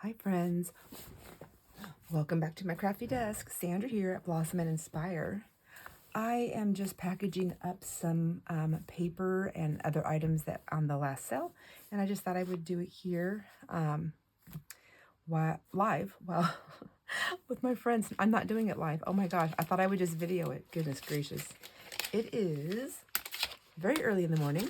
Hi friends, welcome back to my crafty desk. Sandra here at Blossom and Inspire. I am just packaging up some paper and other items that on the last sale, and I just thought I would do it here live, well, with my friends. I'm not doing it live. Oh my gosh, I thought I would just video it. Goodness gracious. It is very early in the morning.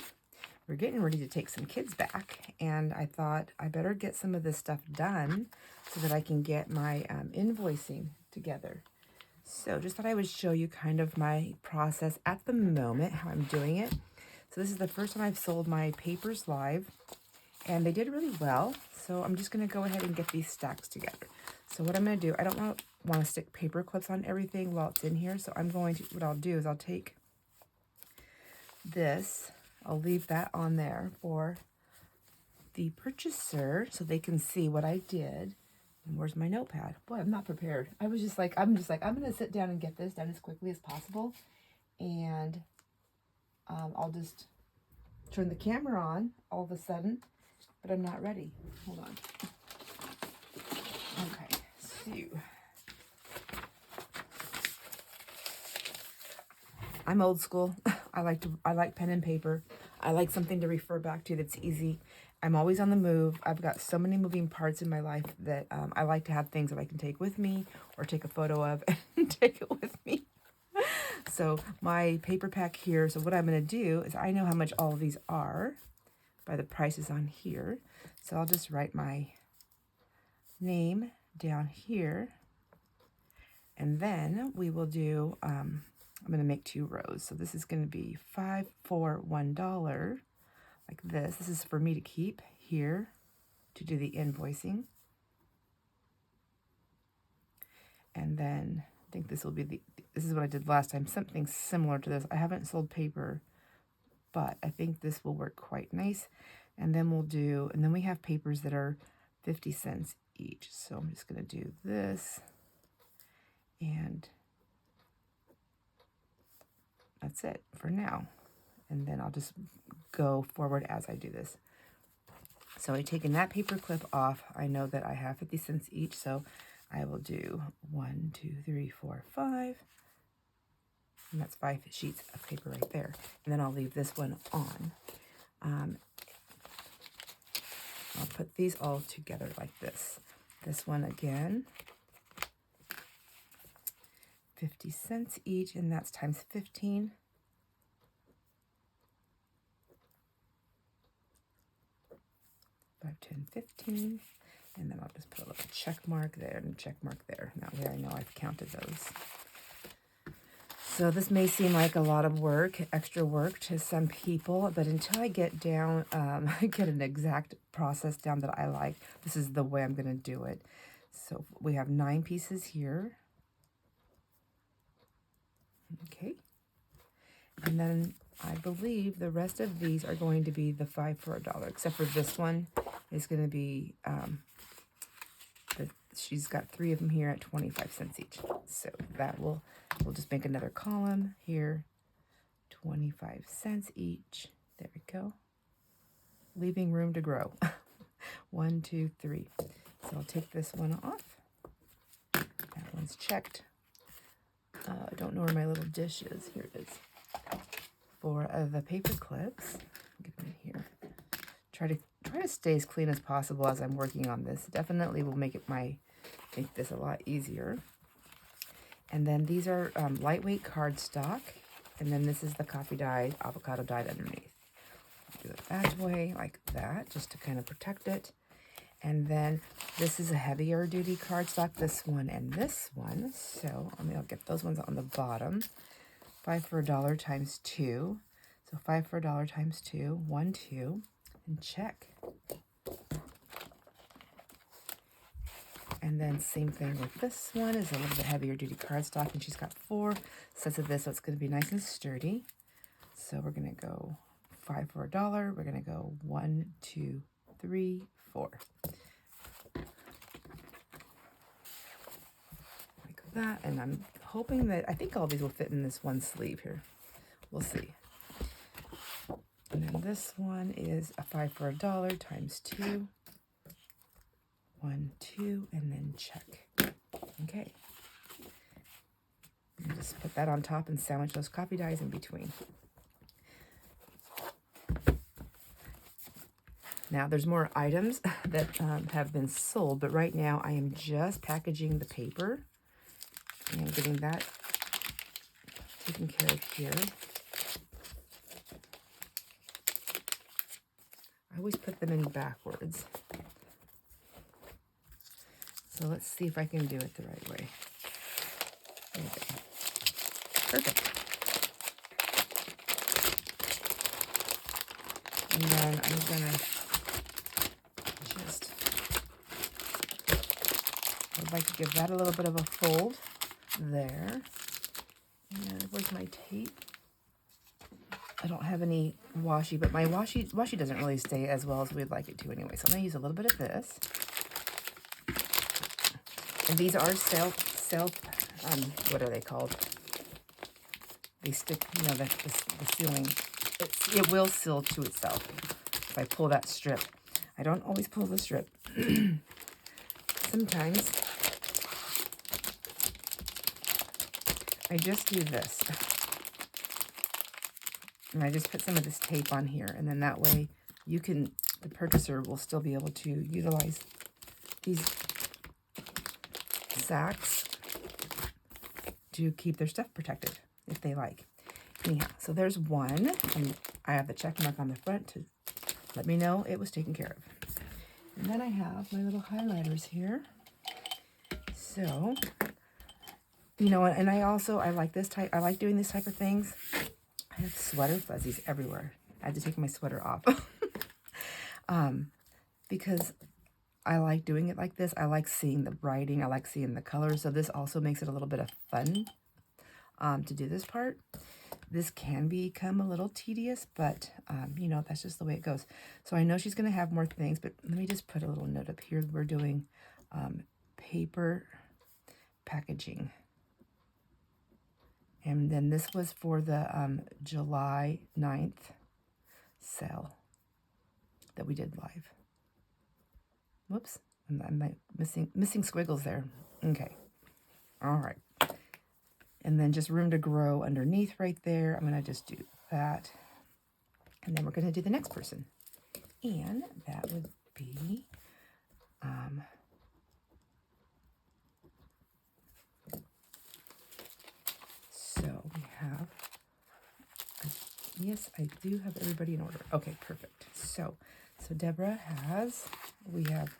We're getting ready to take some kids back, and I thought I better get some of this stuff done so that I can get my invoicing together. So just thought I would show you kind of my process at the moment, how I'm doing it. So this is the first time I've sold my papers live, and they did really well. So I'm just going to go ahead and get these stacks together. So what I'm going to do, I don't want to stick paper clips on everything while it's in here. So I'm going to, what I'll do is I'll take this, I'll leave that on there for the purchaser so they can see what I did. And where's my notepad? Boy, I'm not prepared. I'm going to sit down and get this done as quickly as possible. And I'll just turn the camera on all of a sudden, but I'm not ready. Hold on. Okay, so I'm old school. I like pen and paper. I like something to refer back to that's easy. I'm always on the move. I've got so many moving parts in my life that I like to have things that I can take with me or take a photo of and take it with me. So my paper pack here, so what I'm going to do is I know how much all of these are by the prices on here. So I'll just write my name down here. And then we will do, I'm going to make 2 rows. So this is going to be 5 for $1, like this. This is for me to keep here to do the invoicing. And then I think this will be this is what I did last time, something similar to this. I haven't sold paper, but I think this will work quite nice. And then and then we have papers that are 50 cents each. So I'm just going to do this, and that's it for now. And then I'll just go forward as I do this. So I've taken that paper clip off. I know that I have 50 cents each, so I will do 1, 2, 3, 4, 5. And that's 5 sheets of paper right there. And then I'll leave this one on. I'll put these all together like this. This one again, 50 cents each, and that's times 15. 5, 10, 15, and then I'll just put a little check mark there and a check mark there. Now here I know I've counted those. So this may seem like a lot of work, extra work to some people, but until I get down, get an exact process down that I like, this is the way I'm going to do it. So we have 9 pieces here. Okay. And then I believe the rest of these are going to be the 5 for $1, except for this one is going to be, she's got 3 of them here at 25 cents each. So that we'll just make another column here, 25 cents each. There we go. Leaving room to grow. 1, 2, 3. So I'll take this one off. That one's checked. I don't know where my little dish is. Here it is. For the paper clips, get them in here. Try to stay as clean as possible as I'm working on this. Definitely will make this a lot easier. And then these are lightweight cardstock, and then this is the coffee dyed, avocado dyed underneath. Do it that way, like that, just to kind of protect it. And then this is a heavier duty cardstock, this one and this one. So I'll get those ones on the bottom. 5 for $1 times 2. So 5 for $1 times 2, 1, 2, and check. And then same thing with this one, is a little bit heavier duty cardstock, and she's got 4 sets of this, so it's going to be nice and sturdy. So we're going to go 5 for $1. We're going to go 1, 2, 3, 4. Like that, and I'm hoping that, I think all these will fit in this one sleeve here. We'll see. And then this one is a 5 for $1 times 2. 1, 2, and then check. Okay. And just put that on top and sandwich those coffee dyes in between. Now, there's more items that have been sold, but right now I am just packaging the paper and getting that taken care of here. I always put them in backwards. So let's see if I can do it the right way. There we go. Perfect. And then I'm gonna just, I'd like to give that a little bit of a fold there. And where's my tape? I don't have any washi, but my washi doesn't really stay as well as we'd like it to anyway. So I'm gonna use a little bit of this. And these are what are they called? They stick, you know, the sealing. It will seal to itself if I pull that strip. I don't always pull the strip. Sometimes I just do this. And I just put some of this tape on here, and then that way you can, the purchaser will still be able to utilize these sacks to keep their stuff protected if they like. Anyhow, so there's one, and I have the check mark on the front to let me know it was taken care of. And then I have my little highlighters here. So, you know, and I like this type, I like doing this type of things. I have sweater fuzzies everywhere. I had to take my sweater off. Because I like doing it like this. I like seeing the writing. I like seeing the colors. So this also makes it a little bit of fun to do this part. This can become a little tedious, but, you know, that's just the way it goes. So I know she's going to have more things, but let me just put a little note up here. We're doing paper packaging. And then this was for the July 9th sale that we did live. Whoops, I'm missing squiggles there. Okay, all right. And then just room to grow underneath right there. I'm gonna just do that. And then we're gonna do the next person. And that would be, so we have, yes, I do have everybody in order. Okay, perfect. So Deborah we have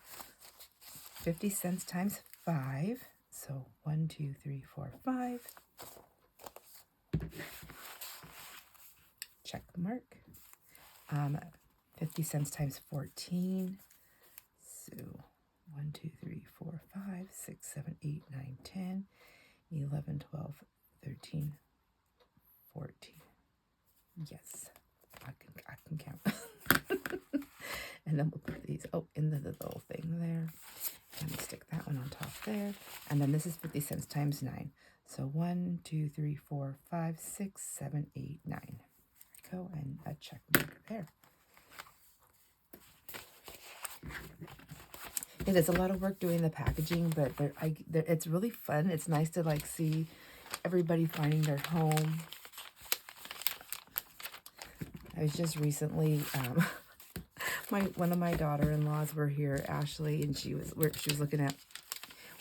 50 cents times 5. So 1, 2, 3, 4, 5. Check the mark. 50 cents times 14. So 1, 2, 3, 4, 5, 6, 7, 8, 9, 10, 11, 12, 13, 14. Yes, I can count. And then we'll put these in the little thing there. And we stick that one on top there. And then this is 50 cents times 9. So 1, 2, 3, 4, 5, 6, 7, 8, 9. There we go, and a check mark there. It is a lot of work doing the packaging, but it's really fun. It's nice to like see everybody finding their home. I was just recently, one of my daughter-in-laws were here, Ashley, and she was looking at,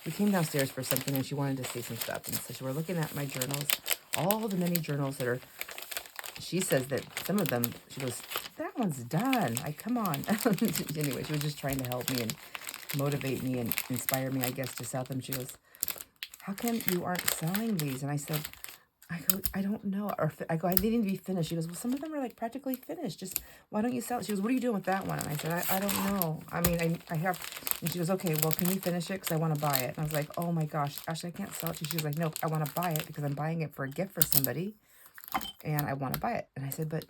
we came downstairs for something and she wanted to see some stuff. And so we're looking at my journals, all the many journals that are, she says that some of them, she goes, that one's done. Like, come on. Anyway, she was just trying to help me and motivate me and inspire me, I guess, to sell them. She goes, how come you aren't selling these? And I said, I don't know. Or I go, they need to be finished. She goes, well, some of them are like practically finished. Just, why don't you sell it? She goes, what are you doing with that one? And I said, I don't know. I mean, I have, and she goes, okay, well, can you finish it? Because I want to buy it. And I was like, oh my gosh, Ashley, I can't sell it. She was like, no, I want to buy it because I'm buying it for a gift for somebody. And I want to buy it. And I said, but,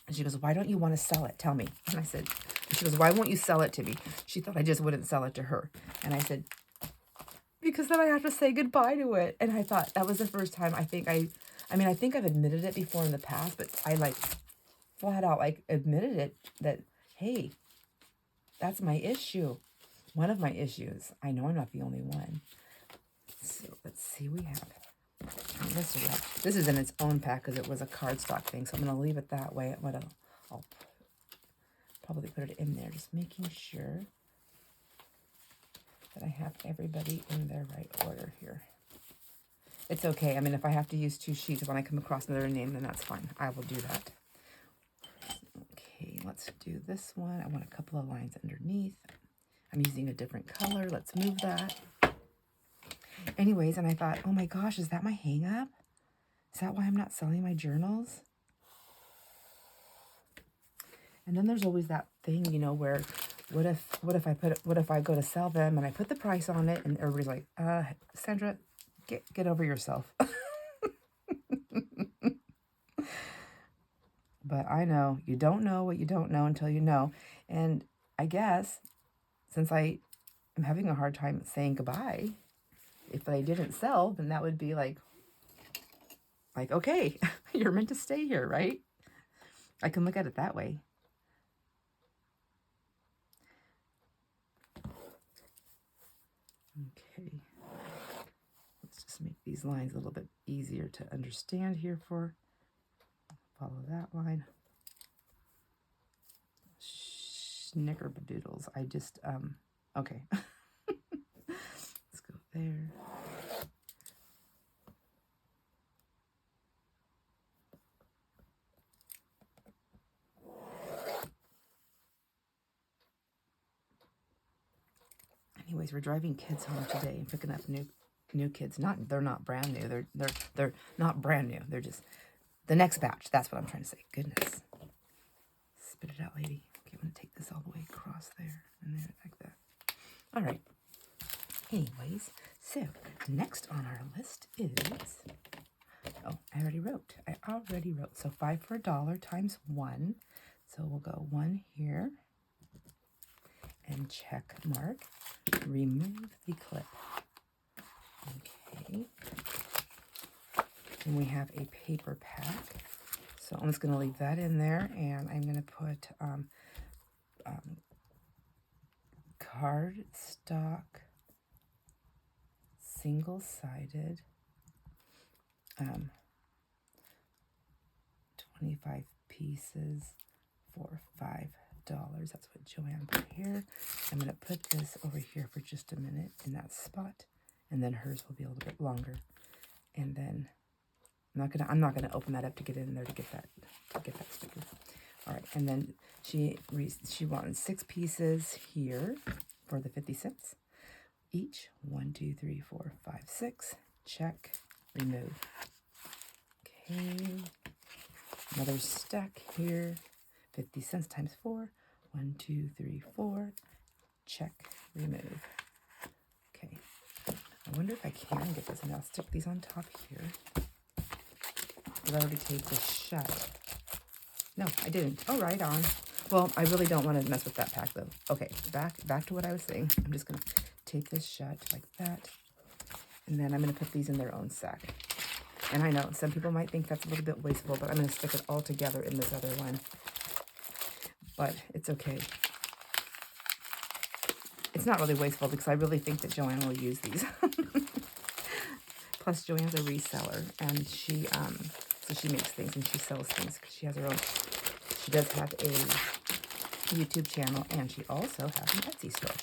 and she goes, why don't you want to sell it? Tell me. And I said, she goes, why won't you sell it to me? She thought I just wouldn't sell it to her. And I said, because then I have to say goodbye to it. And I thought that was the first time I think I think I've admitted it before in the past, but I like flat out like admitted it that, hey, that's my issue. one of my issues. I know I'm not the only one. So let's see, we have this is in its own pack because it was a cardstock thing. So I'm going to leave it that way. I'll probably put it in there, just making sure that I have everybody in their right order here. It's okay. I mean, if I have to use 2 sheets when I come across another name, then that's fine. I will do that. Okay, let's do this one. I want a couple of lines underneath. I'm using a different color. Let's move that. Anyways, and I thought, oh my gosh, is that my hang up? Is that why I'm not selling my journals? And then there's always that thing, you know, where what if I go to sell them and I put the price on it and everybody's like, Sandra, get over yourself. But I know you don't know what you don't know until you know. And I guess since I am having a hard time saying goodbye, if I didn't sell, then that would be like, okay, you're meant to stay here, right? I can look at it that way. Okay. Let's just make these lines a little bit easier to understand here for. Follow that line. Snickerdoodles. I just, okay. Let's go there. Anyways, we're driving kids home today and picking up new kids. They're not brand new. They're not brand new. They're just the next batch. That's what I'm trying to say. Goodness. Spit it out, lady. Okay, I'm going to take this all the way across there and there like that. All right. Anyways, so next on our list is, oh, I already wrote. So 5 for $1 times 1. So we'll go 1 here and check mark. Remove the clip. Okay. And we have a paper pack. So I'm just going to leave that in there, and I'm going to put cardstock, single-sided, 25 pieces for $5. That's what Joanne put here. I'm going to put this over here for just a minute in that spot, and then hers will be a little bit longer. And then I'm not gonna open that up to get in there to get that sticker. All right, and then she wanted 6 pieces here for the 50 cents each. 1, 2, 3, 4, 5, 6. Check. Remove. Okay. Another stack here. 50 cents times 4. 1, 2, 3, 4. Check. Remove. Okay. I wonder if I can get this, and I'll stick these on top here. Did I already tape this shut? No, I didn't. Oh, right on. Well, I really don't want to mess with that pack, though. Okay, back to what I was saying. I'm just going to tape this shut like that. And then I'm going to put these in their own sack. And I know some people might think that's a little bit wasteful, but I'm going to stick it all together in this other one. But it's okay. It's not really wasteful because I really think that Joanne will use these. Plus, Joanne's a reseller, and so she makes things and she sells things because she has her own. She does have a YouTube channel, and she also has an Etsy store.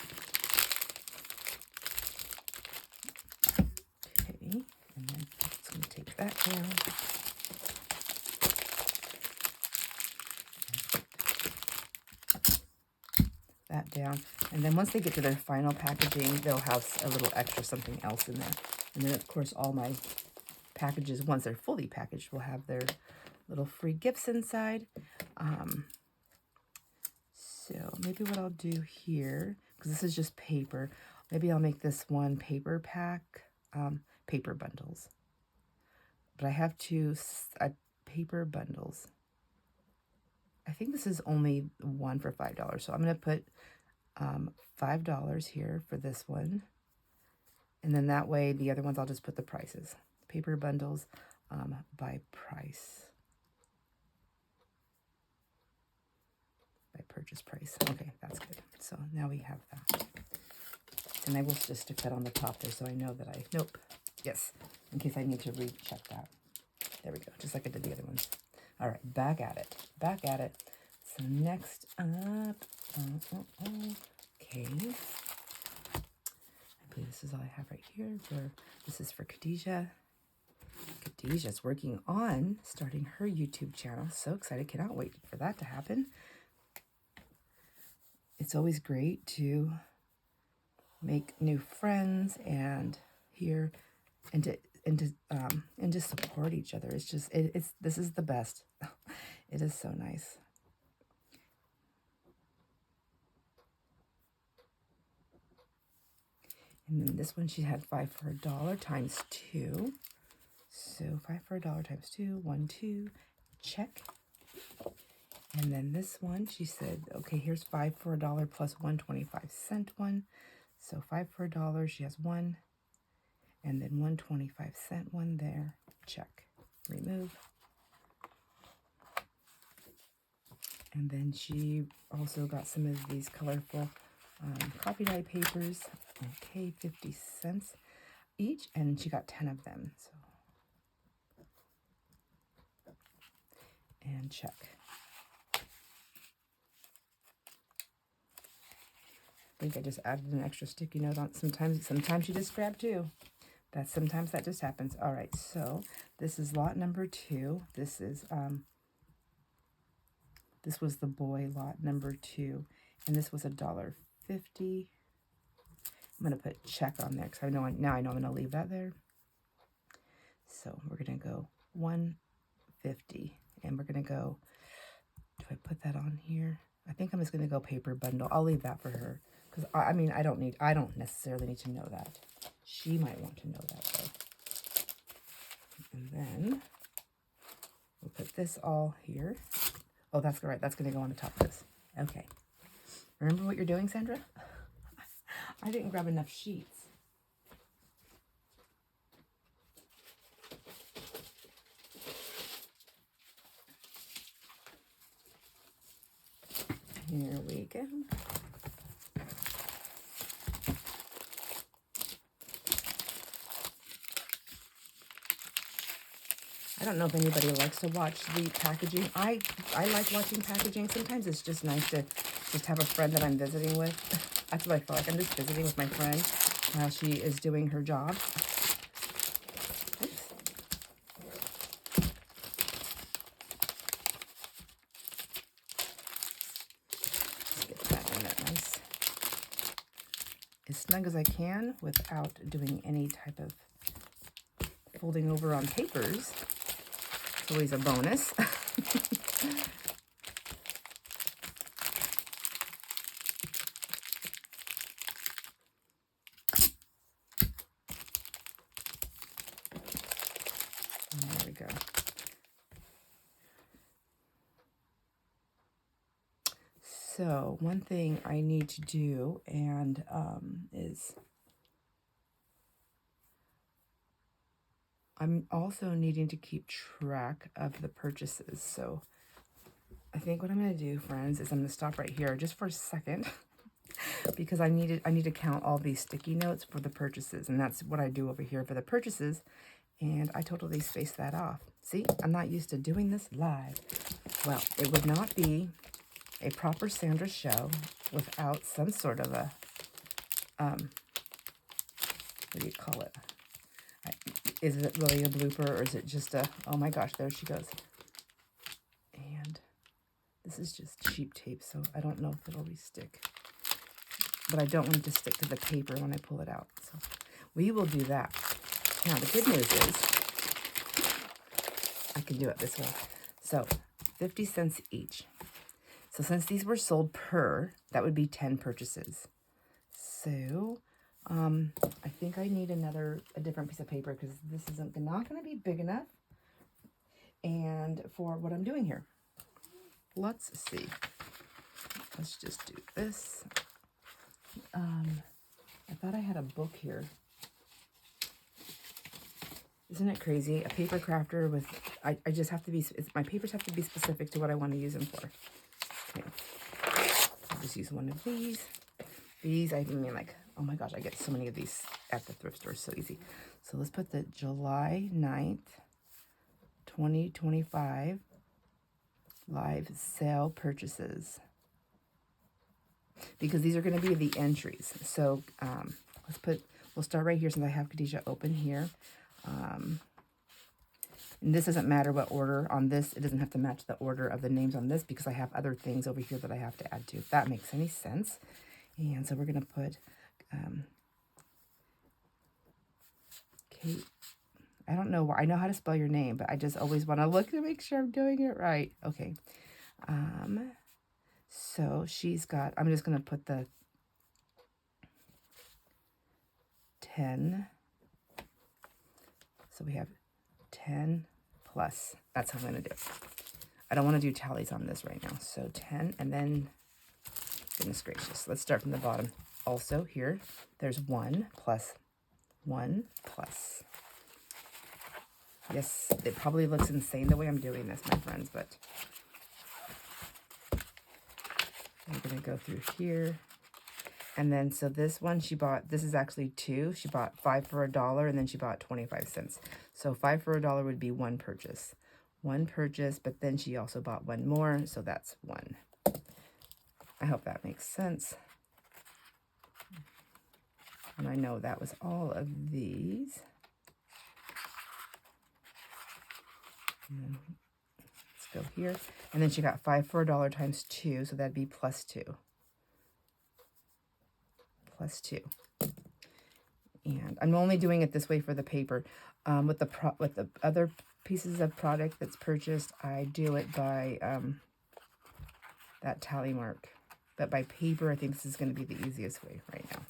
Okay, and then I'm just going to take that down. That down. And then once they get to their final packaging, they'll have a little extra something else in there. And then, of course, all my packages, once they're fully packaged, will have their little free gifts inside. So maybe what I'll do here, because this is just paper, maybe I'll make this one paper pack, paper bundles. But I have 2 paper bundles. I think this is only one for $5. So I'm going to put $5 here for this one. And then that way, the other ones, I'll just put the prices. Paper bundles by price. By purchase price. Okay, that's good. So now we have that. And I will just stick that on the top there so I know that nope, yes, in case I need to recheck that. There we go, just like I did the other ones. All right, back at it. So next up, okay. I believe this is all I have right here. This is for Khadijah. Khadijah's working on starting her YouTube channel. So excited, cannot wait for that to happen. It's always great to make new friends and to support each other. It's just this is the best. It is so nice. And then this one, she had 5 for $1 times 2. So 5 for $1 times 2, 1, 2, check. And then this one, she said, okay, here's 5 for $1 plus 1 25-cent one. So 5 for $1, she has 1. And then 1 25-cent one there, check, remove. And then she also got some of these colorful coffee dye papers. Okay, 50 cents each, and she got 10 of them. So, and check. I think I just added an extra sticky note on. Sometimes you just grab 2. Sometimes that just happens. All right, so this is lot number 2. This was the boy lot number 2, and this was $1.50. I'm gonna put check on there because now I know I'm gonna leave that there. So we're gonna go 150, and we're gonna go. Do I put that on here? I think I'm just gonna go paper bundle. I'll leave that for her because I mean I don't necessarily need to know that. She might want to know that though. And then we'll put this all here. Oh, that's right. That's gonna go on the top of this. Okay. Remember what you're doing, Sandra? I didn't grab enough sheets. Here we go. I don't know if anybody likes to watch the packaging. I like watching packaging. Sometimes it's just nice to just have a friend that I'm visiting with. That's what I feel like. I'm just visiting with my friend while she is doing her job. Oops. Get that in there nice. As snug as I can without doing any type of folding over on papers. It's always a bonus. There we go. So one thing I need to do is I'm also needing to keep track of the purchases. So I think what I'm going to do, friends, is I'm going to stop right here just for a second because I need to count all these sticky notes for the purchases, and that's what I do over here for the purchases. And I totally spaced that off. See, I'm not used to doing this live. Well, it would not be a proper Sandra show without some sort of a, what do you call it? Is it really a blooper, or is it just a, oh my gosh, there she goes. And this is just cheap tape, so I don't know if it'll re-stick. But I don't want it to stick to the paper when I pull it out. So we will do that. Now, the good news is I can do it this way. So 50 cents each. So since these were sold per, that would be 10 purchases. So I think I need a different piece of paper because this isn't not going to be big enough. And for what I'm doing here, let's see. Let's just do this. I thought I had a book here. Isn't it crazy? A paper crafter with, I just have to be, my papers have to be specific to what I want to use them for. Okay. I'll just use one of these. These, I mean, like, Oh my gosh, I get so many of these at the thrift store, so easy. So let's put the July 9th, 2025 live sale purchases, because these are going to be the entries. So we'll start right here since I have Khadijah open here. And this doesn't matter what order on this. It doesn't have to match the order of the names on this because I have other things over here that I have to add to, if that makes any sense. And so we're going to put Kate. I don't know why. I know how to spell your name, but I just always want to look to make sure I'm doing it right. Okay. So she's got, I'm just going to put the 10. So we have 10 plus. That's how I'm going to do it. I don't want to do tallies on this right now. So 10, and then, goodness gracious, let's start from the bottom. Also here, there's 1 plus 1 plus. Yes, it probably looks insane the way I'm doing this, my friends, but I'm going to go through here. And then, so this one she bought, this is actually 2. She bought 5 for $1, and then she bought 25 cents. So 5 for $1 would be 1 purchase. 1 purchase, but then she also bought 1 more, so that's 1. I hope that makes sense. And I know that was all of these. Let's go here. And then she got 5 for $1 times 2, so that'd be plus 2. Plus 2. And I'm only doing it this way for the paper. With the other pieces of product that's purchased, I do it by that tally mark. But by paper, I think this is going to be the easiest way right now.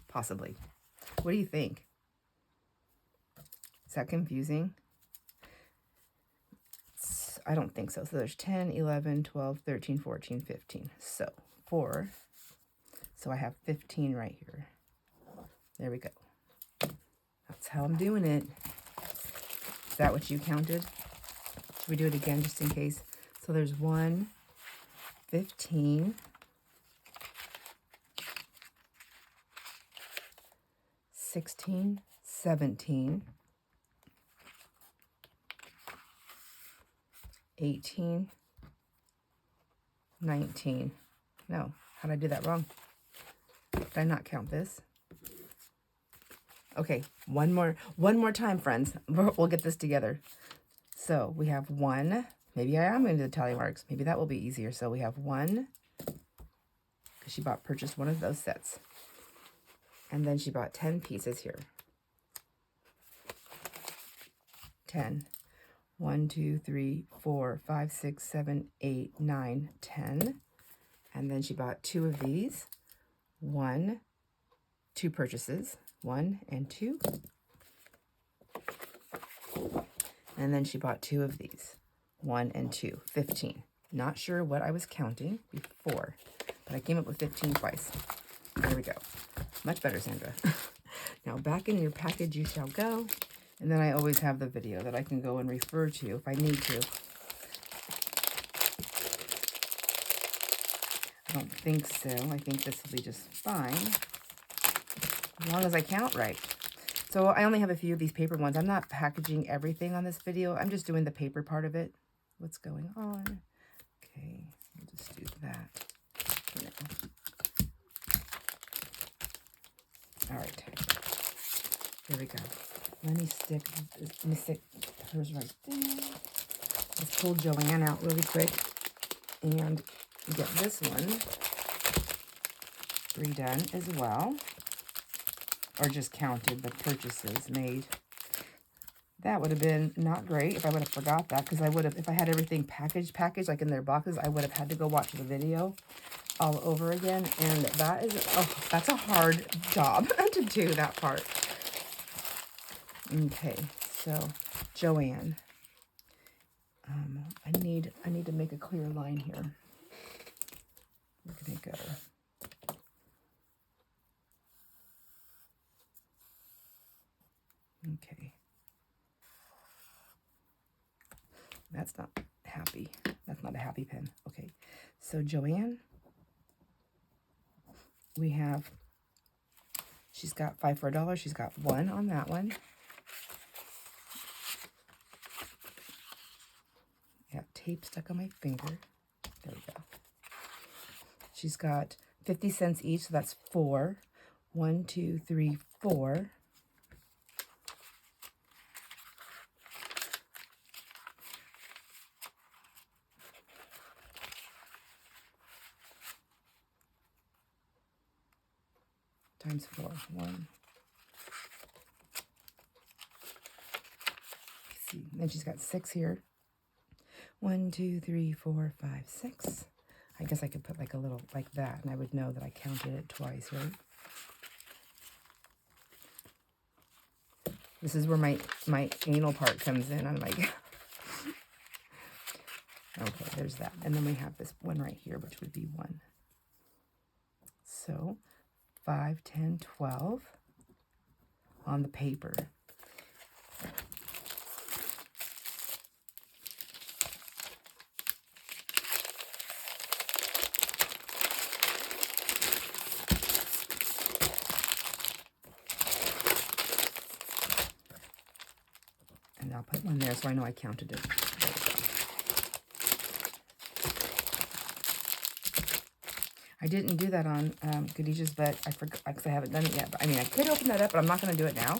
Possibly. What do you think? Is that confusing? I don't think so. So there's 10, 11, 12, 13, 14, 15. So 4. So I have 15 right here. There we go. That's how I'm doing it. Is that what you counted? Should we do it again just in case? So there's 1, 15, 16, 17, 18, 19. No, how did I do that wrong? Did I not count this? Okay, one more time, friends. We'll get this together. So we have 1. Maybe I am going to do the tally marks. Maybe that will be easier. So we have 1, because she purchased 1 of those sets. And then she bought 10 pieces here. 10. 1, 2, 3, 4, 5, 6, 7, 8, 9, 10. And then she bought 2 of these. 2 purchases. 1 and 2. And then she bought 2 of these. 1 and 2. 15. Not sure what I was counting before, but I came up with 15 twice. There we go. Much better, Sandra. Now back in your package you shall go. And then I always have the video that I can go and refer to if I need to. I don't think so. I think this will be just fine, as long as I count right. So I only have a few of these paper ones. I'm not packaging everything on this video. I'm just doing the paper part of it. What's going on? Okay, we'll just do that for now. All right, here we go. Let me stick hers right there. Let's pull Joanne out really quick and get this one redone as well. Or just counted the purchases made. That would have been not great if I would have forgot that, because I would have, if I had everything packaged like in their boxes, I would have had to go watch the video all over again. And that is, that's a hard job to do that part. Okay, so Joanne, I need to make a clear line here. We're gonna go. Okay. That's not happy. That's not a happy pen. Okay. So Joanne, we have She's got 5 for $1. She's got 1 on that one. I got tape stuck on my finger. There we go. She's got 50 cents each, so that's 4. 1, 2, 3, 4. Times 4. 1. See. Then she's got 6 here. 1, 2, 3, 4, 5, 6. I guess I could put like a little like that, and I would know that I counted it twice, right? This is where my anal part comes in. I'm like, okay, there's that. And then we have this one right here, which would be 1. So 5, 10, 12 on the paper. And I'll put one there so I know I counted it. I didn't do that on Khadijah's, but I forgot because I haven't done it yet. But I mean, I could open that up, but I'm not going to do it now.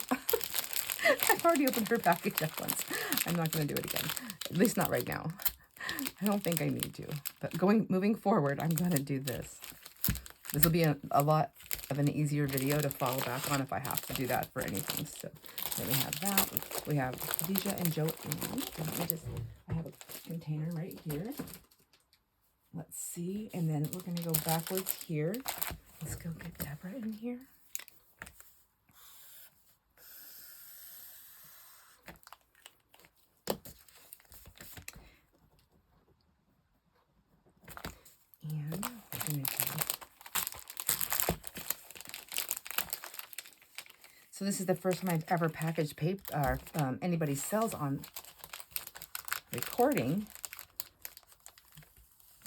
I've already opened her package up once. I'm not going to do it again. At least not right now. I don't think I need to. But moving forward, I'm going to do this. This will be a lot of an easier video to follow back on if I have to do that for anything. So then we have that. We have Khadijah and Joanne. I have a container right here. Let's see. And then we're going to go backwards here. Let's go get Deborah in here. And we're going to do... So this is the first time I've ever packaged paper, anybody's cells on recording.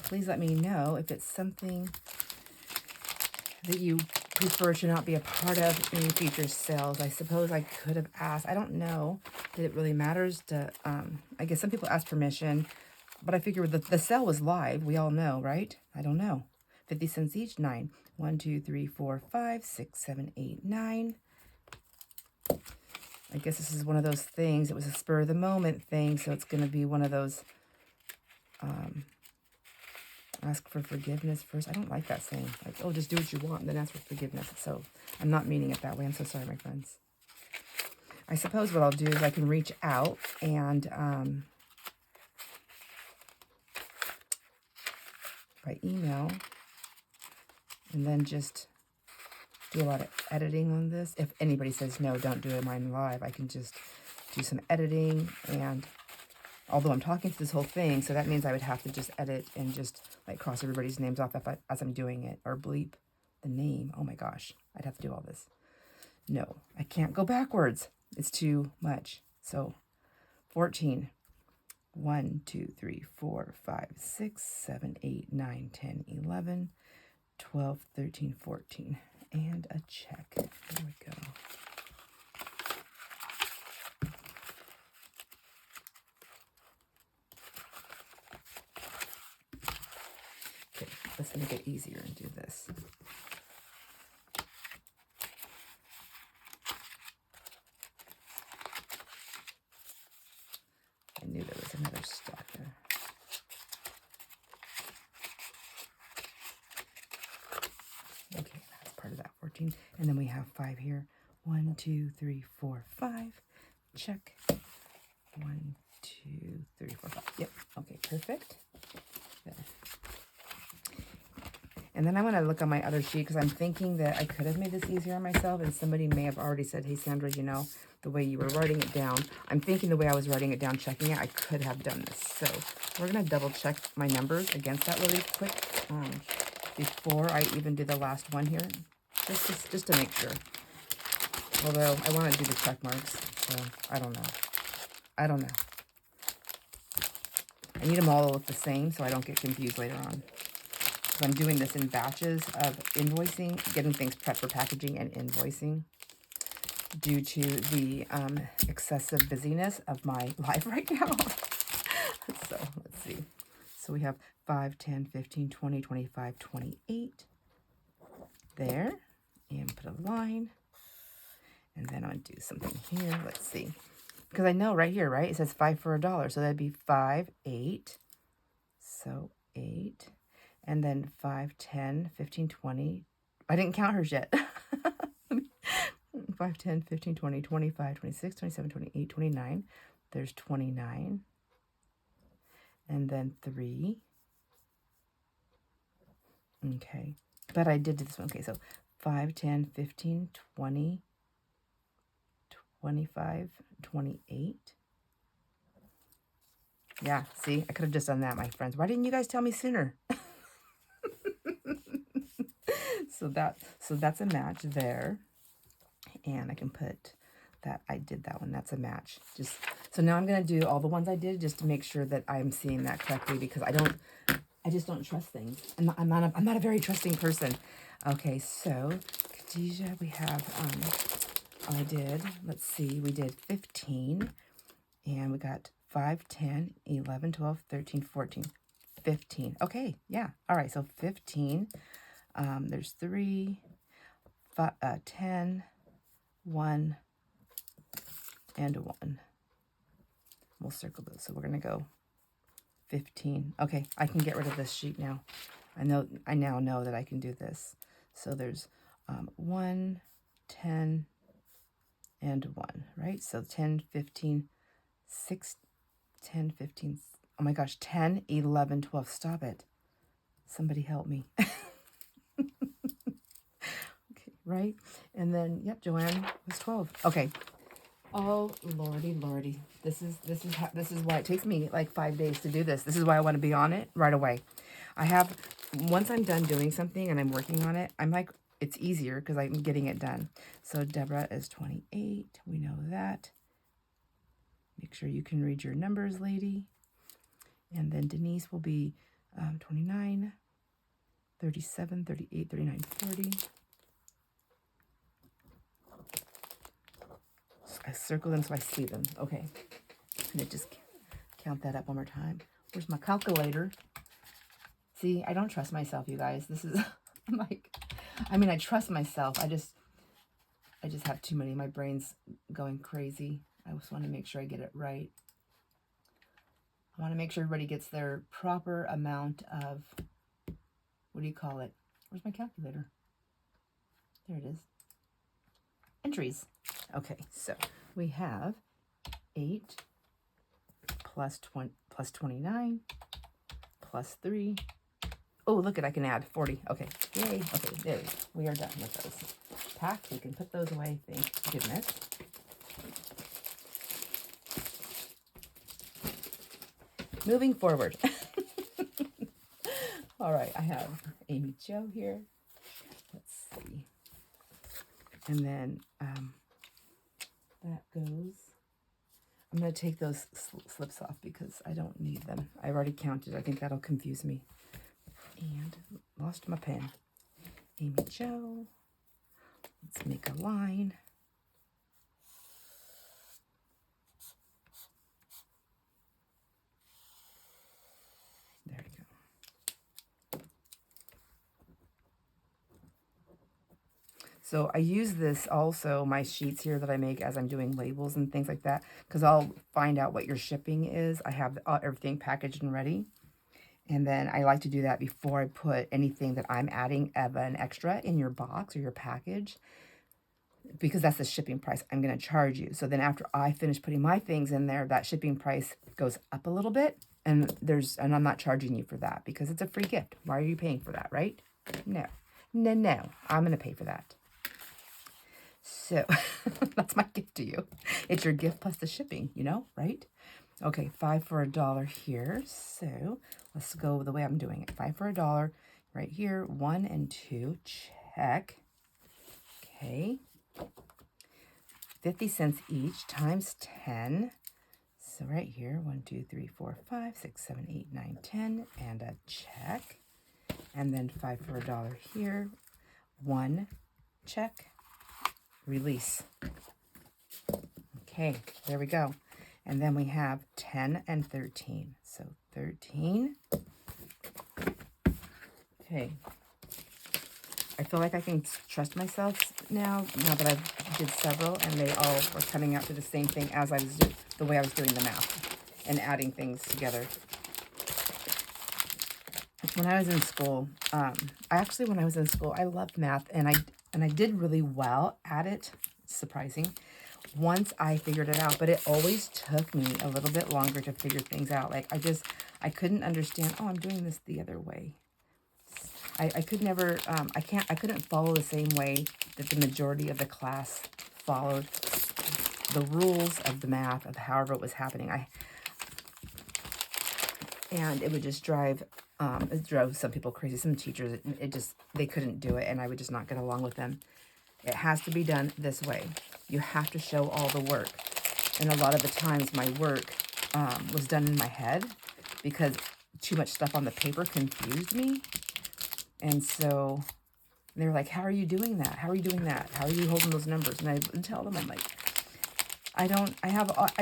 Please let me know if it's something that you prefer to not be a part of in future sales. I suppose I could have asked. I don't know that it really matters to, I guess some people ask permission, but I figure the sale was live. We all know, right? I don't know. 50 cents each, 9. 1, 2, 3, 4, 5, 6, 7, 8, 9. I guess this is one of those things. It was a spur of the moment thing, so it's going to be one of those ask for forgiveness first. I don't like that saying. Like, oh, just do what you want and then ask for forgiveness. So I'm not meaning it that way. I'm so sorry, my friends. I suppose what I'll do is I can reach out and by email and then just do a lot of editing on this. If anybody says, no, don't do mine live, I can just do some editing. And although I'm talking through this whole thing, so that means I would have to just edit and just like cross everybody's names off as I'm doing it, or bleep the name. Oh my gosh, I'd have to do all this. No, I can't go backwards. It's too much. So 14. 1, 2, 3, 4, 5, 6, 7, 8, 9, 10, 11, 12, 13, 14. And a check. There we go. Okay, let's make it easier and do this. I knew there was another stacker. Okay, that's part of that 14. And then we have 5 here. 1, 2, 3, 4, 5. Check. 1, 2, 3, 4, 5. Yep. Okay, perfect. There. And then I want to look on my other sheet because I'm thinking that I could have made this easier on myself, and somebody may have already said, hey, Sandra, you know, the way you were writing it down, I'm thinking the way I was writing it down, checking it, I could have done this. So we're going to double check my numbers against that really quick before I even do the last one here, just to make sure. Although I want to do the check marks, so I don't know. I don't know. I need them all to look the same so I don't get confused later on. I'm doing this in batches of invoicing, getting things prepped for packaging and invoicing due to the excessive busyness of my life right now. So let's see. So we have 5, 10, 15, 20, 25, 28 there. And put a line. And then I'll do something here. Let's see. Because I know right here, right? It says 5 for $1. So that'd be 5, 8. So 8. And then 5, 10, 15, 20. I didn't count hers yet. 5, 10, 15, 20, 25, 26, 27, 28, 29. There's 29. And then 3. Okay. But I did this one. Okay, so 5, 10, 15, 20, 25, 28. Yeah, see? I could have just done that, my friends. Why didn't you guys tell me sooner? So that's a match there. And I can put that I did that one. That's a match. Just so now I'm gonna do all the ones I did just to make sure that I'm seeing that correctly, because I just don't trust things. I'm not a very trusting person. Okay, so Khadijah, we have let's see, we did 15, and we got 5, 10, 11, 12, 13, 14, 15. Okay, yeah. All right, so 15. There's 3, 5, 10, 1, and a 1. We'll circle those. So we're going to go 15. Okay, I can get rid of this sheet now. I now know that I can do this. So there's 1, 10, and 1, right? So 10, 15, 6, 10, 15, oh my gosh, 10, 11, 12. Stop it. Somebody help me. Okay, right? And then, yep, Joanne was 12. Okay. Oh, lordy. This is why it takes me like 5 days to do this. This is why I want to be on it right away. Once I'm done doing something and I'm working on it, I'm like, it's easier because I'm getting it done. So Deborah is 28. We know that. Make sure you can read your numbers, lady. And then Denise will be 29, 37, 38, 39, 40. I circle them so I see them. Okay. And I just count that up one more time. Where's my calculator? See, I don't trust myself, you guys. This is, I'm like, I mean, I trust myself. I just have too many. My brain's going crazy. I just want to make sure I get it right. I want to make sure everybody gets their proper amount of, what do you call it? Where's my calculator? There it is. Entries. Okay, so we have 8 plus 20 plus 29 plus 3. Oh, look I can add 40. Okay, yay. Okay, there we are done with those. Packed. We can put those away. Thank goodness. Moving forward. All right, I have Amy Jo here. Let's see. And then that goes. I'm going to take those slips off because I don't need them. I've already counted. I think that'll confuse me. And lost my pen. Amy Jo. Let's make a line. There we go. So I use this also, my sheets here that I make as I'm doing labels and things like that, because I'll find out what your shipping is. I have everything packaged and ready. And then I like to do that before I put anything that I'm adding of an extra in your box or your package, because that's the shipping price I'm going to charge you. So then after I finish putting my things in there, that shipping price goes up a little bit, and I'm not charging you for that because it's a free gift. Why are you paying for that, right? No. I'm going to pay for that. So that's my gift to you. It's your gift plus the shipping, right? Okay, 5 for $1 here. So let's go the way I'm doing it. 5 for $1 right here. 1 and 2, check. Okay. 50 cents each times 10. So right here, 1, 2, 3, 4, 5, 6, 7, 8, 9, 10, and a check. And then 5 for $1 here. 1, check, release. Okay, there we go. And then we have 10 and 13. So 13. Okay. I feel like I can trust myself now that I've did several, and they all were coming out to the same thing as I was the way I was doing the math and adding things together. When I was in school, when I was in school, I loved math, and I did really well at it. Surprising. Once I figured it out, but it always took me a little bit longer to figure things out. Like I couldn't understand, oh, I'm doing this the other way. I could never, I couldn't follow the same way that the majority of the class followed the rules of the math of however it was happening. And it would just it drove some people crazy. Some teachers, they couldn't do it, and I would just not get along with them. It has to be done this way. You have to show all the work. And a lot of the times my work was done in my head because too much stuff on the paper confused me. And so they were like, how are you doing that? How are you doing that? How are you holding those numbers? And I would tell them, I'm like, I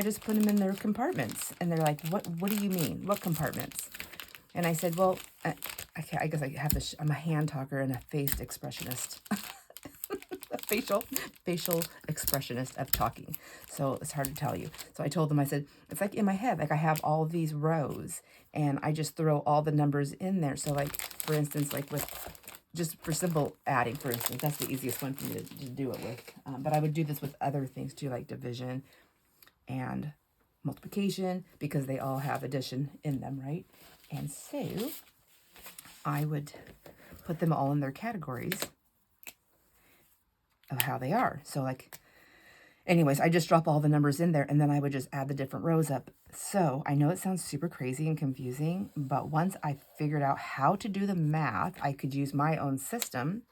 just put them in their compartments. And they're like, what do you mean? What compartments? And I said, well, I guess I have to, I'm a hand talker and a face expressionist. A facial expressionist of talking. So it's hard to tell you. So I told them, I said, it's like in my head, like I have all these rows and I just throw all the numbers in there. So like, for instance, like just for simple adding, for instance, that's the easiest one for me to do it with. But I would do this with other things too, like division and multiplication, because they all have addition in them, right? And so I would put them all in their categories of how they are. So like, anyways, I just drop all the numbers in there and then I would just add the different rows up. So I know it sounds super crazy and confusing, but once I figured out how to do the math, I could use my own system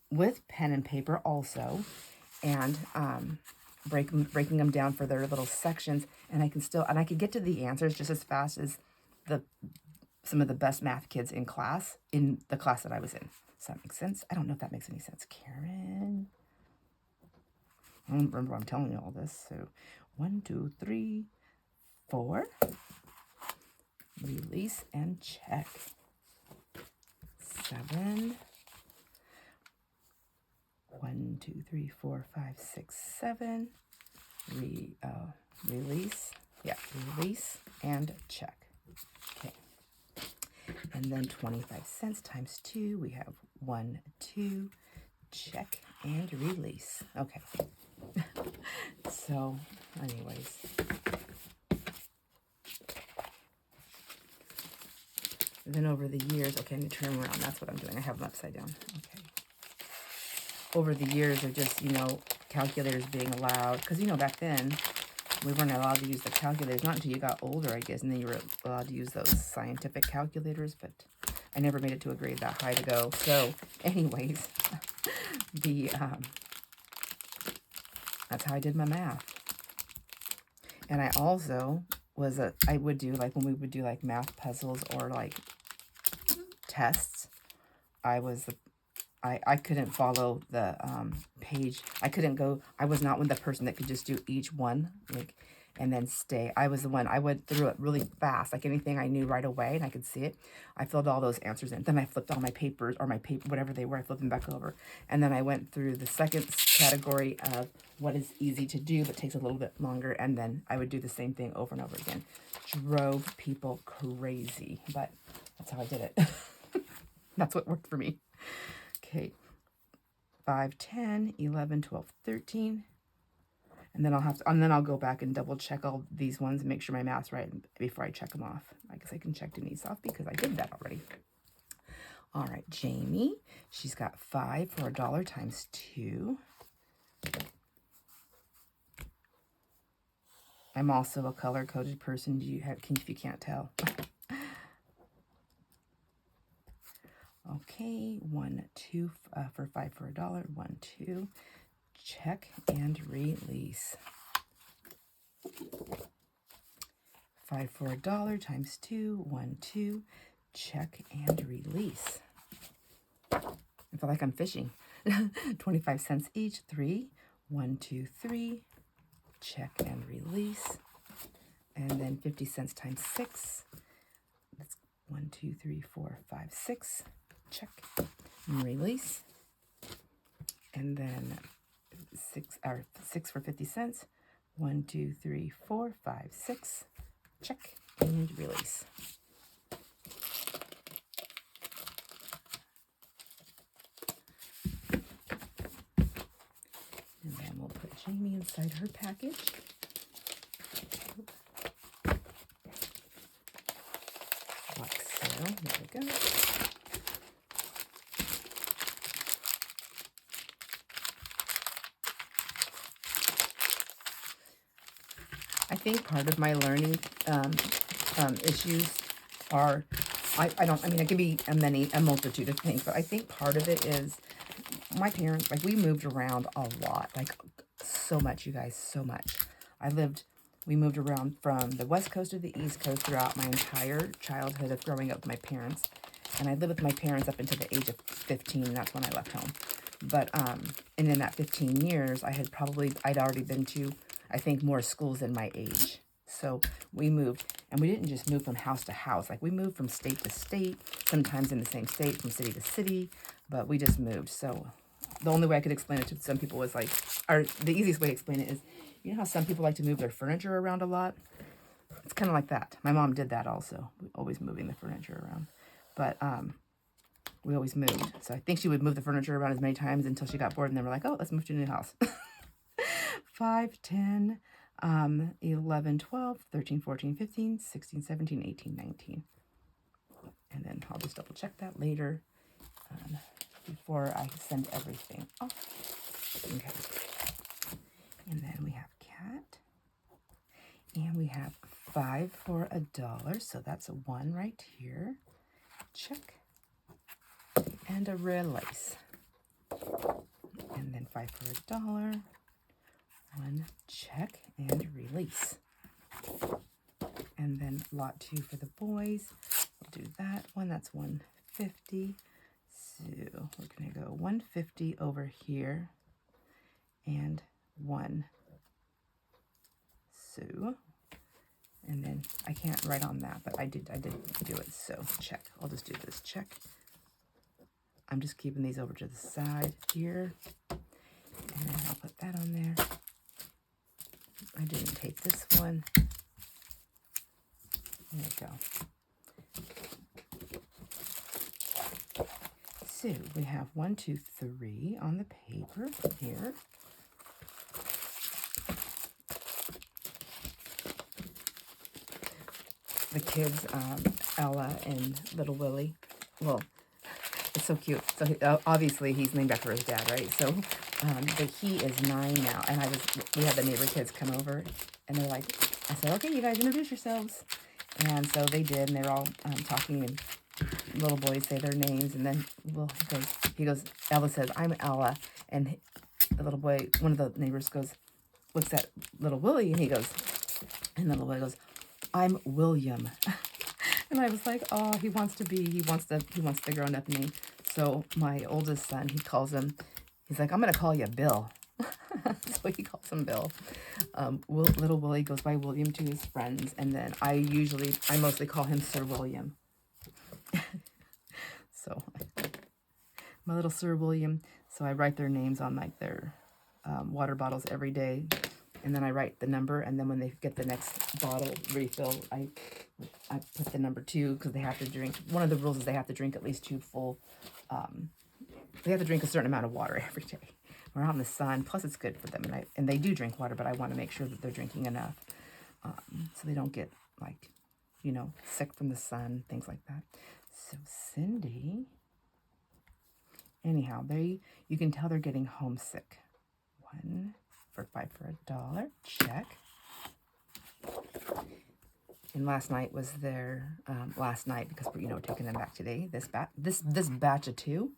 with pen and paper also, and breaking them down for their little sections. And I could get to the answers just as fast as some of the best math kids in the class that I was in. Does that make sense? I don't know if that makes any sense. Karen? I don't remember I'm telling you all this. So 1, 2, 3, 4. Release and check. 7. 1, 2, 3, 4, 5, 6, 7. Release. Yeah, release and check. Okay. And then 25 cents times 2. We have 1, 2, check and release. Okay. So, anyways. Then over the years, okay, I need to turn them around. That's what I'm doing. I have them upside down. Okay. Over the years of just, calculators being allowed. Because, back then, we weren't allowed to use the calculators. Not until you got older, I guess. And then you were allowed to use those scientific calculators. But I never made it to a grade that high to go. So, anyways, that's how I did my math. And I also I would do, like, when we would do, like, math puzzles or, like, tests, I couldn't follow the page. I was not the person that could just do each one, like, and then stay. I was the one, I went through it really fast, like anything I knew right away and I could see it. I filled all those answers in. Then I flipped all my papers, or whatever they were, I flipped them back over. And then I went through the second category of what is easy to do but takes a little bit longer. And then I would do the same thing over and over again. Drove people crazy, but that's how I did it. That's what worked for me. Okay. 5, 10, 11, 12, 13. And then I'll go back and double check all these ones and make sure my math's right before I check them off. I guess I can check Denise off because I did that already. All right, Jamie, she's got 5 for $1 times 2. I'm also a color-coded person. If you can't tell. Okay, 1, 2 for 5 for $1. 1, 2. Check and release. 5 for $1 times 2. 1, 2. Check and release. I feel like I'm fishing. 25 cents each. 3. 1, 2, 3. Check and release. And then 50 cents times 6. That's 1, 2, 3, 4, 5, 6. Check and release. And then 6 for 50 cents. 1, 2, 3, 4, 5, 6. Check and release. And then we'll put Jamie inside her package. Like so. There we go. I think part of my learning issues are, it can be a multitude of things, but I think part of it is my parents, like, we moved around a lot, like, so much, you guys, so much. We moved around from the West Coast to the East Coast throughout my entire childhood of growing up with my parents, and I lived with my parents up until the age of 15, and that's when I left home. But, and in that 15 years, I'd already been to, I think, more schools than my age. So we moved, and we didn't just move from house to house. Like, we moved from state to state, sometimes in the same state, from city to city, but we just moved. So the only way I could explain it to some people was like, or the easiest way to explain it is, you know how some people like to move their furniture around a lot? It's kind of like that. My mom did that also, always moving the furniture around. But we always moved. So I think she would move the furniture around as many times until she got bored, and then we're like, oh, let's move to a new house. 5, 10, 11, 12, 13, 14, 15, 16, 17, 18, 19. And then I'll just double check that later before I send everything off. Okay. And then we have cat. And we have 5 for $1. So that's a 1 right here. Check. And a release. And then 5 for $1. 1, check and release. And then lot 2 for the boys. We'll do that one. That's 150. So we're going to go 150 over here and 1. So, and then I can't write on that, but I did do it. So check. I'll just do this. Check. I'm just keeping these over to the side here, and then I'll put that on there. I didn't take this one. There we go. So we have 1, 2, 3 on the paper here. The kids, Ella and little Willie. Well, it's so cute. So obviously he's named after his dad, right? So, but he is 9 now, and we had the neighbor kids come over, and they're like, I said, okay, you guys introduce yourselves. And so they did, and they're all talking, and little boys say their names, and then he goes, Ella says, I'm Ella, and the little boy, one of the neighbors looks at little Willie, and the little boy goes, I'm William. And I was like, oh, he wants the grown-up name. So my oldest son, he's like, I'm going to call you Bill. So he calls him Bill. Little Willie goes by William to his friends. And then I mostly call him Sir William. So my little Sir William. So I write their names on like their water bottles every day. And then I write the number, and then when they get the next bottle refill, I put the number 2, because they have to drink. One of the rules is they have to drink at least 2 full. They have to drink a certain amount of water every day. We're out in the sun. Plus, it's good for them, and they do drink water, but I want to make sure that they're drinking enough, so they don't get sick from the sun, things like that. So Cindy. Anyhow, you can tell they're getting homesick. 1 for 5 for $1. Check. And last night was their last night, because we're taking them back today. This batch of 2,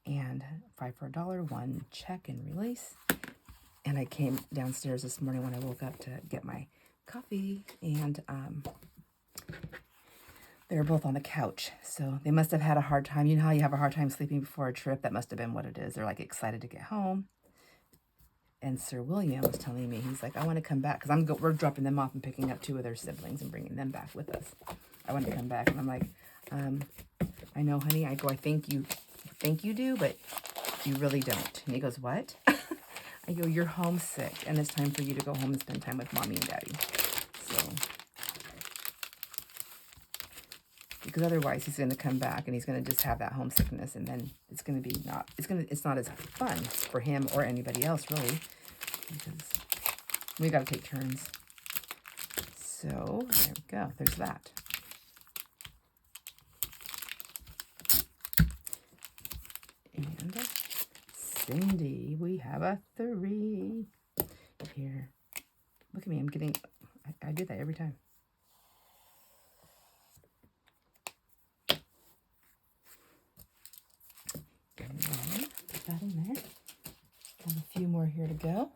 and 5 for $1. 1, check and release. And I came downstairs this morning when I woke up to get my coffee, and They were both on the couch, so they must have had a hard time. You know how you have a hard time sleeping before a trip? That must have been what it is. They're like excited to get home. And Sir William was telling me, he's like, I want to come back, because we're dropping them off and picking up 2 of their siblings and bringing them back with us. I want to come back, and I'm like, I know, honey. I go, I think you do, but you really don't. And he goes, what? I go, you're homesick, and it's time for you to go home and spend time with mommy and daddy. So, because otherwise he's going to come back and he's going to just have that homesickness, and then it's going to be it's not as fun for him or anybody else, really, because we got to take turns. So there we go. There's that. And Cindy, we have a 3 here. Look at me. I'm getting, I do that every time. And then put that in there. Have a few more here to go.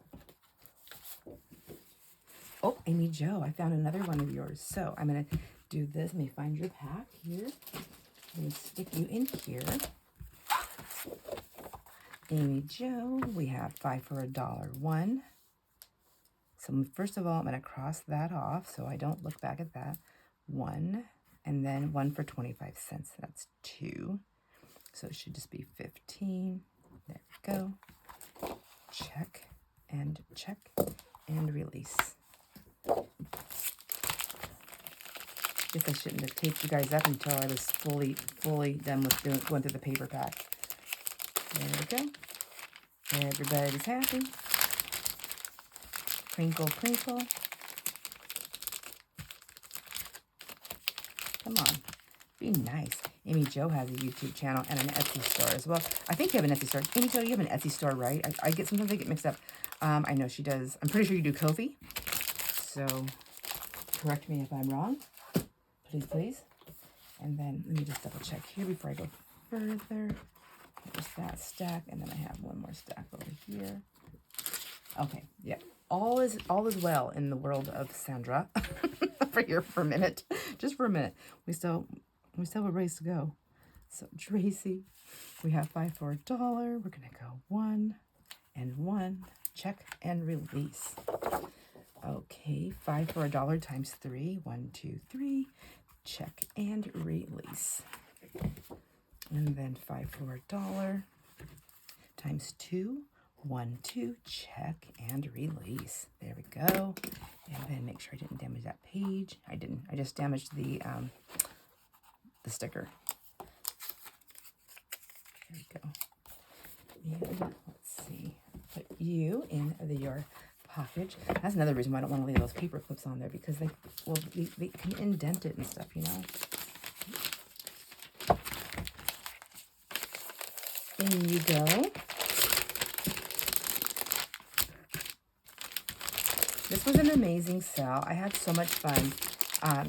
Oh, Amy Jo, I found another one of yours. So I'm going to do this. Let me find your pack here. I'm going to stick you in here. Amy Jo, we have 5 for $1. So first of all, I'm going to cross that off so I don't look back at that. 1, and then 1 for 25 cents. That's 2. So it should just be 15. There we go. Check and release. Guess I shouldn't have taped you guys up until I was fully done with going through the paper pack. There we go. Everybody's happy. Crinkle, crinkle. Come on. Be nice. Amy Jo has a YouTube channel and an Etsy store as well. I think you have an Etsy store. Amy Jo, you have an Etsy store, right? Sometimes I get mixed up. I know she does. I'm pretty sure you do Ko-fi. So correct me if I'm wrong. Please, please. And then let me just double check here before I go further. There's that stack, and then I have one more stack over here. Okay, yeah. All is well in the world of Sandra. For here for a minute. Just for a minute. We still have a race to go. So Tracy, we have 5 for $1. We're gonna go 1 and 1. Check and release. Okay, 5 for $1 times 3. 1, 2, 3. Check and release. And then 5 for $1 times 2. 1, 2. Check and release. There we go. And then make sure I didn't damage that page. I didn't. I just damaged the sticker. There we go. And let's see. Put you in your package. That's another reason why I don't want to leave those paper clips on there, because they can indent it and stuff, you know. In you go. This was an amazing sale. I had so much fun. I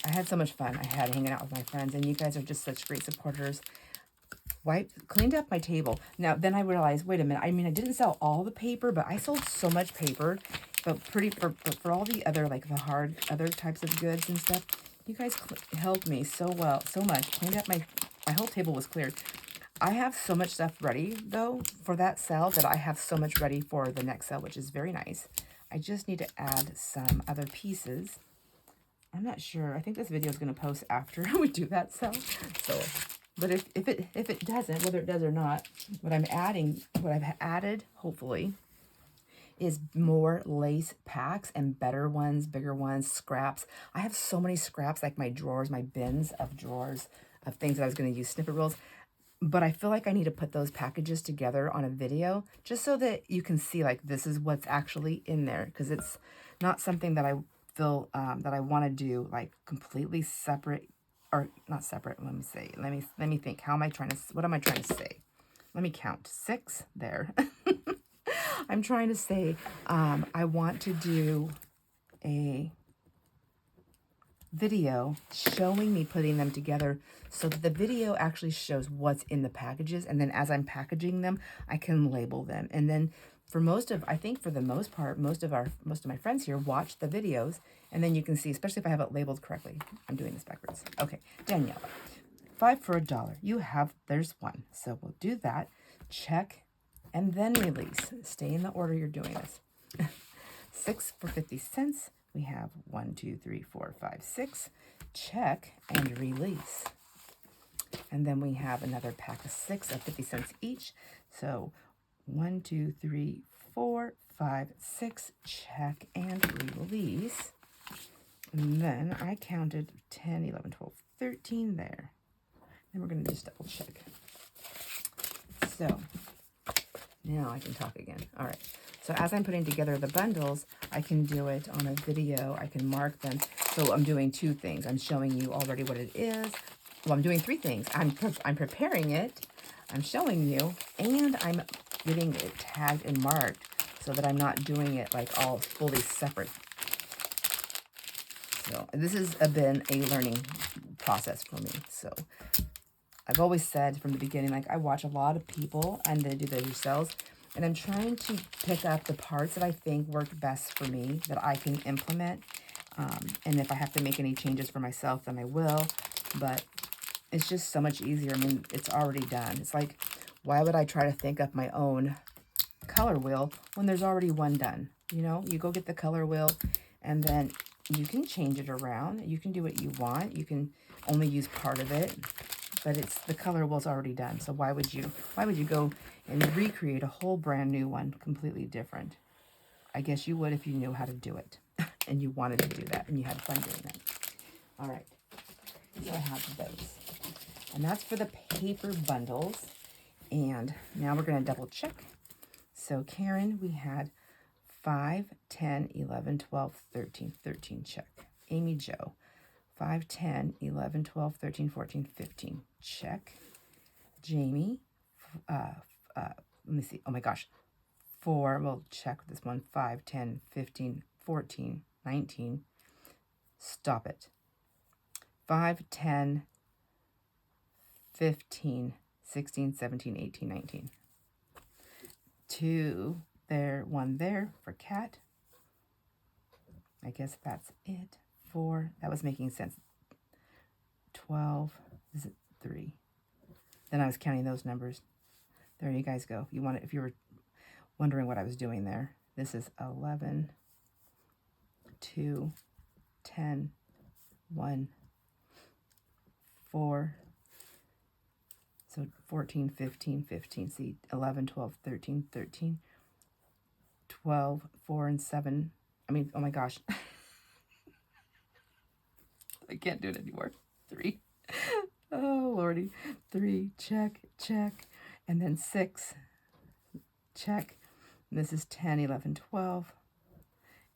had hanging out with my friends, and you guys are just such great supporters. Cleaned up my table. Now, then I realized, wait a minute. I mean, I didn't sell all the paper, but I sold so much paper. But for all the other, like the hard other types of goods and stuff, you guys helped me so well, so much. Cleaned up my whole table was cleared. I have so much stuff ready, though, for that sale, that I have so much ready for the next sale, which is very nice. I just need to add some other pieces. I'm not sure. I think this video is going to post after we do that sale. So, but if it doesn't, whether it does or not, what I've added, hopefully, is more lace packs and better ones, bigger ones, scraps. I have so many scraps, like my drawers, my bins of drawers of things that I was going to use snippet rolls. But I feel like I need to put those packages together on a video just so that you can see, like, this is what's actually in there. Because it's not something that I feel that I want to do, like, completely separate. Or not separate. Let me say. Let me think. What am I trying to say? Let me count. 6 there. I'm trying to say I want to do a video showing me putting them together, so that the video actually shows what's in the packages, and then as I'm packaging them, I can label them. And then I think for the most part, most of my friends here watch the videos, and then you can see, especially if I have it labeled correctly. I'm doing this backwards. Okay, Daniela, 5 for $1. You have, there's one. So we'll do that. Check, and then release. Stay in the order you're doing this. 6 for 50 cents. We have 1, 2, 3, 4, 5, 6. Check and release. And then we have another pack of 6 of 50 cents each. So 1, 2, 3, 4, 5, 6. Check and release. And then I counted 10, 11, 12, 13 there. And we're going to just double check. So now I can talk again. All right. So as I'm putting together the bundles, I can do it on a video. I can mark them. So I'm doing 2 things. I'm showing you already what it is. Well, I'm doing 3 things. I'm preparing it. I'm showing you, and I'm getting it tagged and marked so that I'm not doing it like all fully separate. So this has been a learning process for me. So I've always said from the beginning, like I watch a lot of people and they do their themselves, and I'm trying to pick up the parts that I think work best for me, that I can implement. And if I have to make any changes for myself, then I will. But it's just so much easier. I mean, it's already done. It's like, why would I try to think up my own color wheel when there's already one done? You know, you go get the color wheel, and then you can change it around. You can do what you want. You can only use part of it, but it's the color wheel's already done. So why would you go and recreate a whole brand new one, completely different? I guess you would if you knew how to do it and you wanted to do that and you had fun doing that. All right, so I have those. And that's for the paper bundles. And now we're going to double check. So Karen, we had 5, 10, 11, 12, 13, 13, check. Amy Jo, 5, 10, 11, 12, 13, 14, 15, check. Jamie, let me see, oh my gosh, 4, we'll check this one, 5, 10, 15, 14, 19, stop it. 5, 10, 15, 16, 17, 18, 19. 2 there, 1 there for cat. I guess that's it. 4, that was making sense. 12, is it 3? Then I was counting those numbers. There you guys go. You want it, if you were wondering what I was doing there. This is 11, 2, 10, 1, 4. So 14, 15, 15. See, 11, 12, 13, 13, 12, 4, and 7. I mean, oh my gosh. I can't do it anymore. 3. Oh, Lordy. 3, check, check. And then 6, check. And this is 10, 11, 12.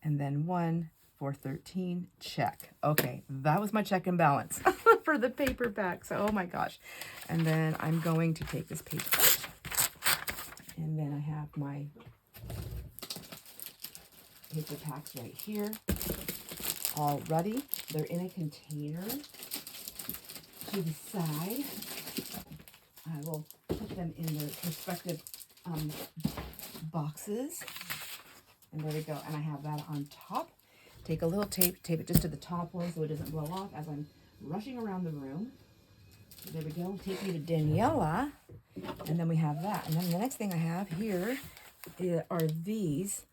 And then 1, 4, 13, check. Okay, that was my check and balance for the paper packs. Oh my gosh. And then I'm going to take this paper out. And then I have my paper packs right here, all ready. They're in a container to the side. I will put them in their respective boxes. And there we go. And I have that on top. Take a little tape it just to the top one so it doesn't blow off as I'm rushing around the room. So there we go. Take you to Daniela. And then we have that. And then the next thing I have here are these.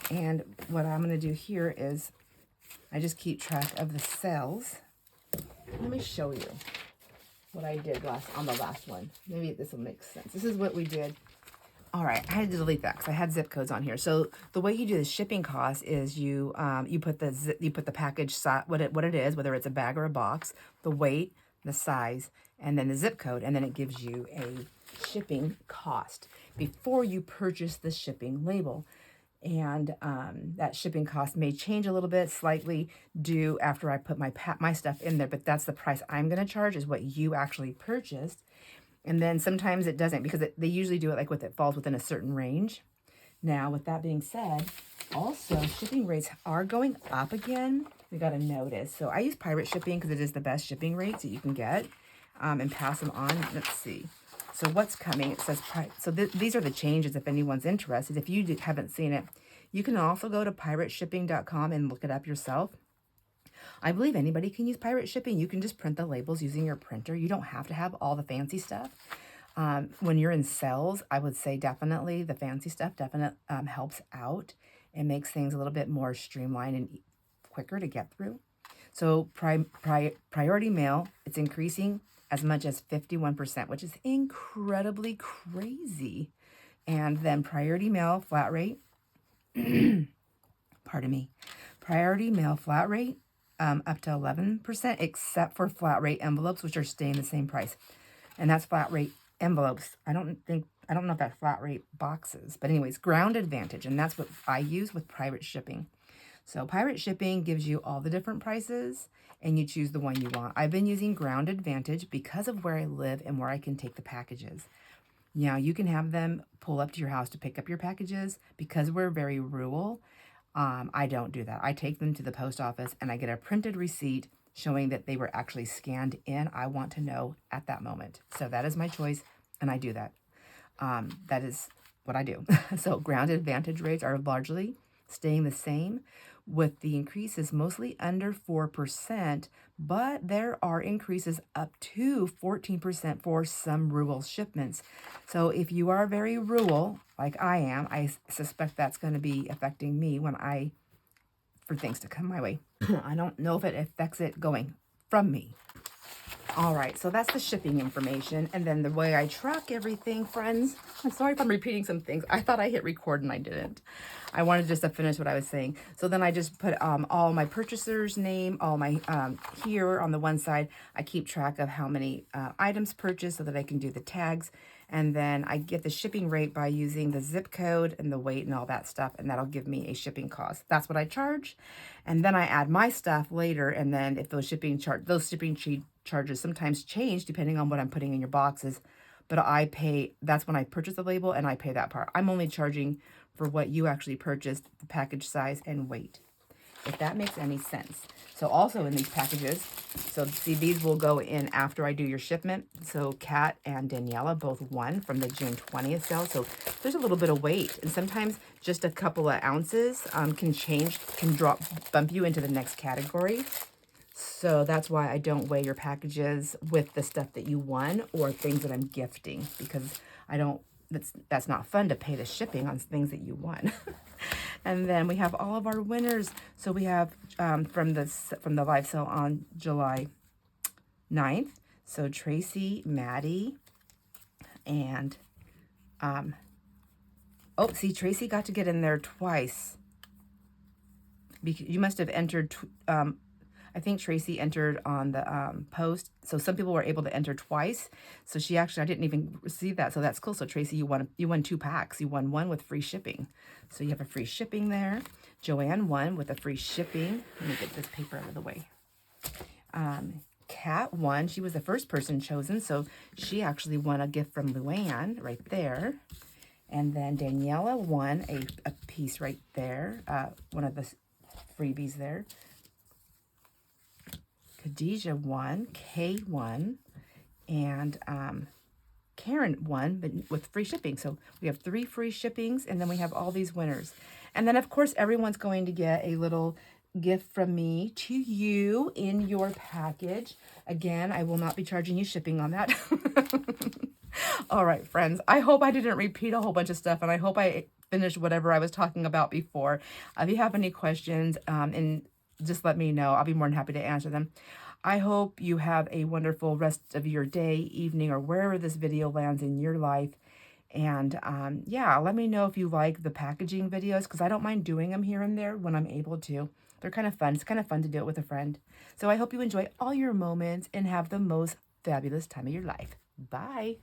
And what I'm going to do here is I just keep track of the cells. Let me show you what I did on the last one. Maybe this will make sense. This is what we did. All right, I had to delete that because I had zip codes on here. So the way you do the shipping cost is you put the package what it is, whether it's a bag or a box, the weight, the size, and then the zip code, and then it gives you a shipping cost before you purchase the shipping label. And that shipping cost may change a little bit, slightly, due after I put my stuff in there, but that's the price I'm going to charge, is what you actually purchased. And then sometimes it doesn't, because they usually do it like it falls within a certain range. Now, with that being said, also shipping rates are going up again. We got to notice. So I use pirate shipping because it is the best shipping rates that you can get, and pass them on. Let's see. So what's coming? It says, so these are the changes if anyone's interested. If you haven't seen it, you can also go to pirateshipping.com and look it up yourself. I believe anybody can use pirate shipping. You can just print the labels using your printer. You don't have to have all the fancy stuff. When you're in sales, I would say definitely the fancy stuff definitely helps out and makes things a little bit more streamlined and quicker to get through. So priority mail, it's increasing as much as 51%, which is incredibly crazy. And then priority mail flat rate, pardon me, priority mail flat rate up to 11%, except for flat rate envelopes, which are staying the same price. And that's flat rate envelopes. I don't know if that's flat rate boxes, but anyways, ground advantage. And that's what I use with pirate shipping. So pirate shipping gives you all the different prices and you choose the one you want. I've been using ground advantage because of where I live and where I can take the packages. Now you can have them pull up to your house to pick up your packages. Because we're very rural, I don't do that. I take them to the post office and I get a printed receipt showing that they were actually scanned in. I want to know at that moment. So that is my choice and I do that. That is what I do. So ground advantage rates are largely staying the same, with the increases mostly under 4%, but there are increases up to 14% for some rural shipments. So if you are very rural, like I am, I suspect that's going to be affecting me for things to come my way. I don't know if it affects it going from me. All right, so that's the shipping information. And then the way I track everything, friends, I'm sorry if I'm repeating some things. I thought I hit record and I didn't. I wanted just to finish what I was saying. So then I just put all my purchaser's name, all my, here on the one side, I keep track of how many items purchased so that I can do the tags. And then I get the shipping rate by using the zip code and the weight and all that stuff. And that'll give me a shipping cost. That's what I charge. And then I add my stuff later. And then if those shipping charges sometimes change depending on what I'm putting in your boxes. But I pay, that's when I purchase the label and I pay that part. I'm only charging for what you actually purchased, the package size and weight, if that makes any sense. So also in these packages, so see, these will go in after I do your shipment. So Kat and Daniela both won from the June 20th sale. So there's a little bit of weight, and sometimes just a couple of ounces can bump you into the next category. So that's why I don't weigh your packages with the stuff that you won or things that I'm gifting, because I don't, that's not fun to pay the shipping on things that you won. And then we have all of our winners. So we have from the live sale on July 9th. So Tracy, Maddie, and oh, see, Tracy got to get in there twice. You must have entered. I think Tracy entered on the post. So some people were able to enter twice. So she actually, I didn't even receive that. So that's cool. So Tracy, you won 2 packs. You won one with free shipping. So you have a free shipping there. Joanne won with a free shipping. Let me get this paper out of the way. Kat won. She was the first person chosen. So she actually won a gift from Luann right there. And then Daniela won a piece right there. One of the freebies there. Khadijah won, Kay won, and Karen won, but with free shipping. So we have 3 free shippings, and then we have all these winners. And then, of course, everyone's going to get a little gift from me to you in your package. Again, I will not be charging you shipping on that. All right, friends, I hope I didn't repeat a whole bunch of stuff, and I hope I finished whatever I was talking about before. If you have any questions, and just let me know. I'll be more than happy to answer them. I hope you have a wonderful rest of your day, evening, or wherever this video lands in your life. And yeah, let me know if you like the packaging videos, because I don't mind doing them here and there when I'm able to. They're kind of fun. It's kind of fun to do it with a friend. So I hope you enjoy all your moments and have the most fabulous time of your life. Bye.